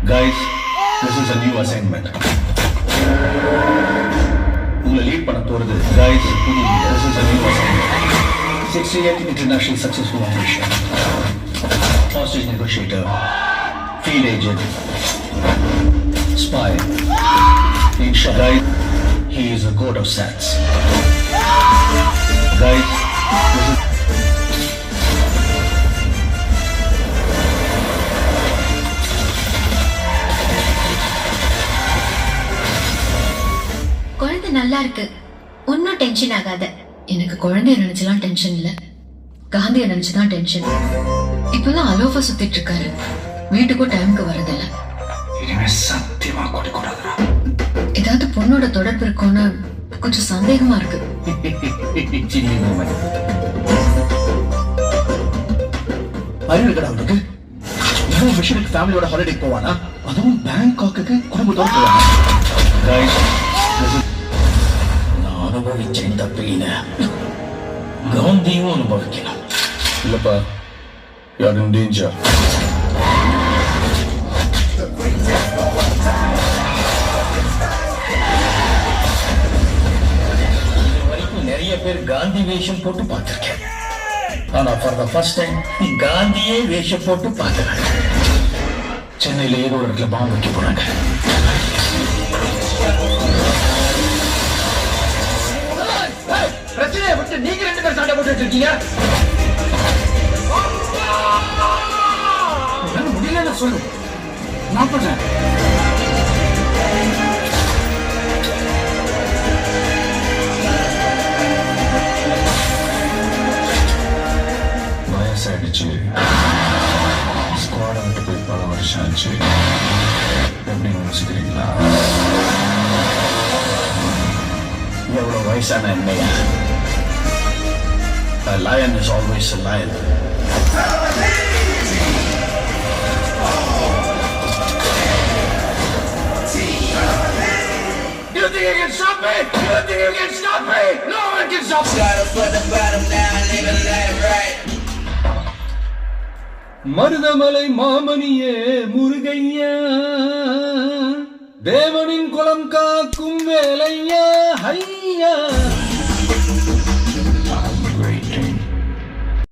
Guys, this is a new assignment. உங்களை lead பண்ண போறது guys, this is a new assignment. 68 international successful operation. Hostage negotiator, field agent, spy. In short, guys, he is a god of stats. Guys, this is குழந்தை நல்லா இருக்கு, ஒன்னும் tension ஆகாத. எனக்கு குழந்தைய நினைச்சுலாம் டென்ஷன் இல்ல, காந்திய நினைச்சுதான் டென்ஷன். இப்பதான் அலோஃபா சுத்திட்டு இருக்காரு, வீட்டுக்கும் டைமுக்கு வரதில்ல. இனிமே சத்தியமா கொடுக்கூடாதுடா. ஏதாவது பொண்ணோட தொடர்பு இருக்கும்னு கொஞ்சம் சந்தேகமா இருக்கு. அறிவு இருக்கடா அவனுக்கு. இவன் மிஷனுக்கு ஃபேமிலியோட ஹாலிடே போவானா? அதுவும் பேங்காக்கு குடும்பத்தோட போவானா? நான் அனுபவிச்ச இந்த பெயின காந்தியும் அனுபவிக்கலாம். இல்லப்பா, you are in danger. நிறைய பேர் காந்தி வேஷம் போட்டு பார்த்திருக்கேன். ஆனா ஃபார் த ஃபர்ஸ்ட் டைம் காந்தியே வேஷம் போட்டு பார்க்கிறாங்க. சென்னையில ஏதோ ஒரு இடத்துல பாம்பு வைக்க போறாங்க. பிரச்சனையை விட்டு நீங்க 2 பேர் சண்டை போட்டு இருக்கீங்க. முடியல சொல்லு, நான் பண்றேன். வயசாயிடுச்சு, ஸ்குவாட விட்டு போய் பல வருஷம் ஆச்சு. எப்படி யோசிக்கிறீங்களா? எவ்வளவு வயசான என்னையா? A lion is always a lion. You think you can stop me? You think you can stop me? No one can stop me. Gotta put the bottom down, leave it left, right. Marudhamalai மாமணியே முருகையா, தேவனின் குலம் காக்கும் வேலையா, ஐயா.